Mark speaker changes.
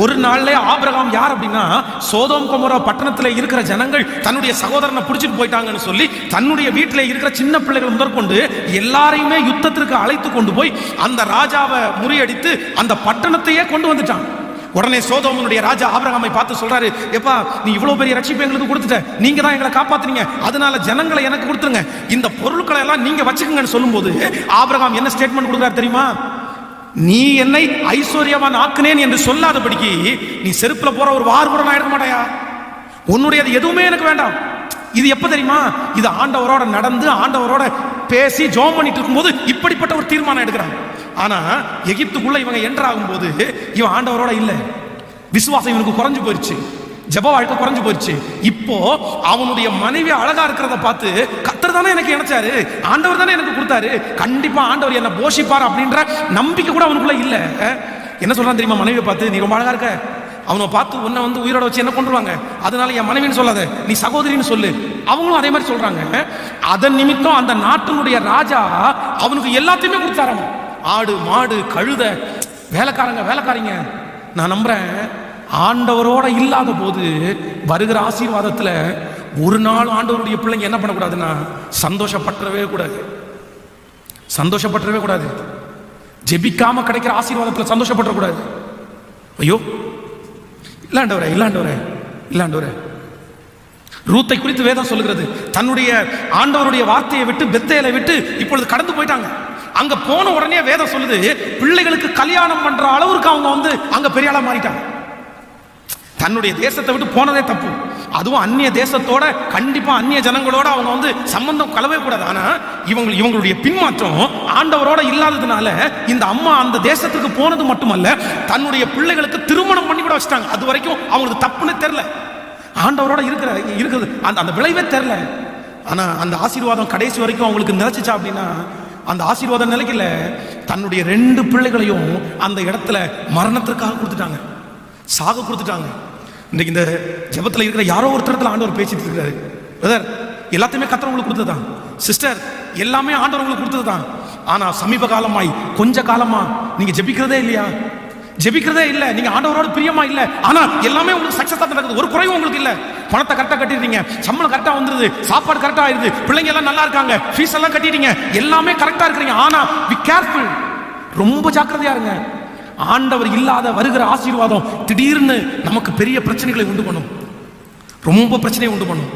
Speaker 1: ஒரு நாள்ல ஆபிரகாம் யார் அப்படின்னா, சோதோம் கொமோரா பட்டணத்தில் இருக்கிற ஜனங்கள் தன்னுடைய சகோதரனை பிடிச்சிட்டு போயிட்டாங்கன்னு சொல்லி தன்னுடைய வீட்டில் இருக்கிற சின்ன பிள்ளைகள் முதற்கொண்டு எல்லாரையுமே யுத்தத்திற்கு அழைத்து கொண்டு போய் அந்த ராஜாவை முறியடித்து அந்த பட்டணத்தையே கொண்டு வந்துட்டான். உடனே சோதோமனுடைய ராஜா ஆபிரகாமை பார்த்து சொல்றாரு, எப்பா நீ இவ்வளவு பெரிய ரட்சிப்பு எங்களுக்கு கொடுத்துட்ட, நீங்க தான் எங்களை காப்பாத்துறீங்க, அதனால ஜனங்களை எனக்கு கொடுத்துருங்க, இந்த பொருட்களை எல்லாம் நீங்க வச்சுக்கங்கன்னு சொல்லும்போது ஆபிரகாம் என்ன ஸ்டேட்மெண்ட் கொடுக்குறாரு தெரியுமா? நீ என்னை ஐஸ்வர்யவான் ஆக்குனேன் என்று சொல்லாதபடிக்கு நீ செருப்புல போற ஒரு வார் கூட நான் எடுக்க மாட்டாயா, உன்னுடையது எதுவுமே எனக்கு வேண்டாம். இது எப்ப தெரியுமா? இது ஆண்டவரோட நடந்து ஆண்டவரோட பேசி ஜோம் பண்ணிட்டு இருக்கும்போது இப்படிப்பட்ட ஒரு தீர்மானம் எடுக்கிறான். ஆனா எகிப்துக்குள்ள இவங்க என்ட்ராகும் போது இவன் ஆண்டவரோட இல்ல, விசுவாசம் இவனுக்கு குறைஞ்சு போயிருச்சு, ஜெப வாழ்க்கை குறைஞ்சு போயிருச்சு. இப்போ அவனுடைய மனைவி அழகா இருக்கிறத பார்த்து கர்த்தர் தானே எனக்கு இணைச்சாரு, ஆண்டவர் தானே எனக்கு கொடுத்தாரு, கண்டிப்பா ஆண்டவர் என்ன போஷிப்பார் அப்படின்ற நம்பிக்கை கூட அவனுக்குள்ள இல்ல. என்ன சொல்றான் தெரியுமா? மனைவியை பார்த்து, நீ ரொம்ப அழகா இருக்க, அவனை பார்த்து உன்னை வந்து உயிரோட வச்சு என்ன கொண்டுருவாங்க, அதனால என் மனைவின்னு சொல்லாத, நீ சகோதரின்னு சொல்லு. அவங்களும் அதே மாதிரி சொல்றாங்க. அதன் நிமித்தம் அந்த நாட்டினுடைய ராஜா அவனுக்கு எல்லாத்தையுமே கொடுத்தாராம், ஆடு மாடு கழுத வேலைக்காரங்க. நான் நம்புறேன் ஆண்டவரோட இல்லாத போது வருகிற ஆசீர்வாதத்துல ஒரு நாள் ஆண்டவருடைய பிள்ளைங்க என்ன பண்ணக்கூடாதுன்னா சந்தோஷப்பட்டுறவே கூடாது. ஜெபிக்காம கிடைக்கிற ஆசீர்வாதத்துல சந்தோஷப்பட்டுறக்கூடாது. ஐயோ இல்லாண்டவரே. ரூத்தை குறித்து வேதம் சொல்லுகிறது, தன்னுடைய ஆண்டவருடைய வார்த்தையை விட்டு பெத்தேலை விட்டு இப்பொழுது கடந்து போயிட்டாங்க. அங்க போன உடனே வேதம் சொல்லுது, பிள்ளைகளுக்கு கல்யாணம் பண்ற அளவுக்கு அவங்க வந்து அங்க பெரிய ஆளா மாறிட்டாங்க. தன்னுடைய தேசத்தை விட்டு போனதே தப்பு, அதுவும் அந்நிய தேசத்தோட, கண்டிப்பா அந்நிய ஜனங்களோட அவங்க வந்து சம்பந்தம் கலவே கூடாது. ஆனா இவங்களுடைய பின்மாற்றம் ஆண்டவரோட இல்லாததுனால இந்த அம்மா அந்த தேசத்துக்கு போனது மட்டுமல்ல, தன்னுடைய பிள்ளைகளுக்கு திருமணம் பண்ணி கூட வச்சிட்டாங்க. அது வரைக்கும் அவங்களுக்கு தப்புன்னு தெரியல, ஆண்டவரோட இருக்கிறது அந்த விளைவே தெரியல. ஆனா அந்த ஆசீர்வாதம் கடைசி வரைக்கும் அவங்களுக்கு நிலைச்சிச்சா அப்படின்னா, அந்த ஆசீர்வாதம் நிலைக்கல. தன்னுடைய 2 பிள்ளைகளையும் அந்த இடத்துல மரணத்திற்காக கொடுத்துட்டாங்க, சாக கொடுத்துட்டாங்க. இன்னைக்கு இந்த ஜெபத்தில் இருக்கிற யாரோ ஒருத்தரத்தில் ஆண்டவர் பேசிட்டு இருக்காரு, பிரதர் எல்லாத்தையுமே கர்த்தர் உங்களுக்கு கொடுத்ததுதான், சிஸ்டர் எல்லாமே ஆண்டவர் உங்களுக்கு கொடுத்ததுதான். ஆனா சமீப காலமாய் கொஞ்ச காலமா நீங்க ஜெபிக்கிறதே இல்லை, நீங்க ஆண்டவரோட பிரியமா இல்ல. ஆனா எல்லாமே உங்களுக்கு சக்சஸா நடக்குது, ஒரு குறைவும் உங்களுக்கு இல்ல. பணத்தை கரெக்டா கட்டிடுறீங்க, சம்பளம் கரெக்டா வந்துருது, சாப்பாடு கரெக்டா ஆயிருது, பிள்ளைங்க எல்லாம் நல்லா இருக்காங்க, ஃபீஸ் எல்லாம் கட்டிட்டீங்க, எல்லாமே கரெக்டா இருக்கிறீங்க. ஆனா பி கேர்ஃபுல், ரொம்ப ஜாக்கிரதையா இருங்க. ஆண்டவர் இல்லாத வருகிற ஆசீர்வாதம் திடீர்னு நமக்கு பெரிய பிரச்சனைகளை உண்டு பண்ணும், ரொம்ப பிரச்சனையை உண்டு பண்ணும்.